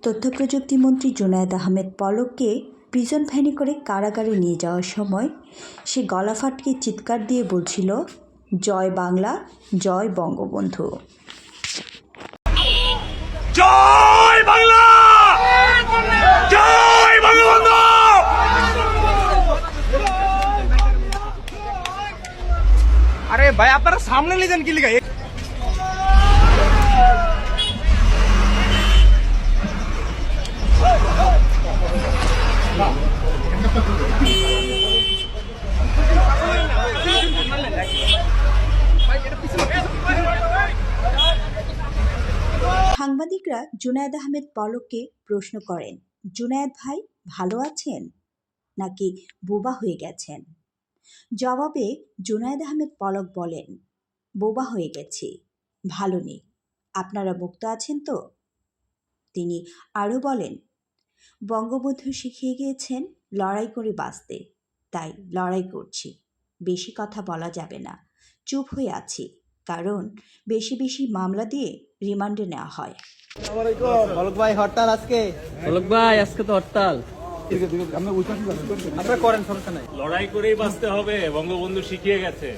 তথ্যপ্রযুক্তিমন্ত্রী Junaid Ahmed পলককে prison ভ্যানে করে কারাগারে নিয়ে যাওয়ার সময় সে গলা ফাটিয়ে চিৎকার দিয়ে বলছিল, জয় বাংলা, জয় বঙ্গবন্ধু। জয় বাংলা, জয় বঙ্গবন্ধু। আরে ভাই, আপনারা সামনে নিয়ে যান কি লিখা? সাংবাদিকরা জুনায়েদ আহমেদ পলককে প্রশ্ন করেন, জুনায়েদ ভাই ভালো আছেন নাকি বোবা হয়ে গেছেন? জবাবে জুনায়েদ আহমেদ পলক বলেন, বোবা হয়ে গেছি, ভালো নেই। আপনারা মুক্ত আছেন তো? তিনি আরও বলেন, বঙ্গবন্ধু শিখিয়ে গিয়েছেন লড়াই করে বাঁচতে, তাই লড়াই করছি। বেশি কথা বলা যাবে না, চুপ হয়ে আছি, কারণ বেশি বেশি মামলা দিয়ে রিমান্ডে নেওয়া হয়। পলক ভাই হরতাল আজকে। পলক ভাই আজকে তো হরতাল। আপনারা করেন, সমস্যা নাই। লড়াই করেই বাঁচতে হবে, বঙ্গবন্ধু শিখিয়ে গেছে।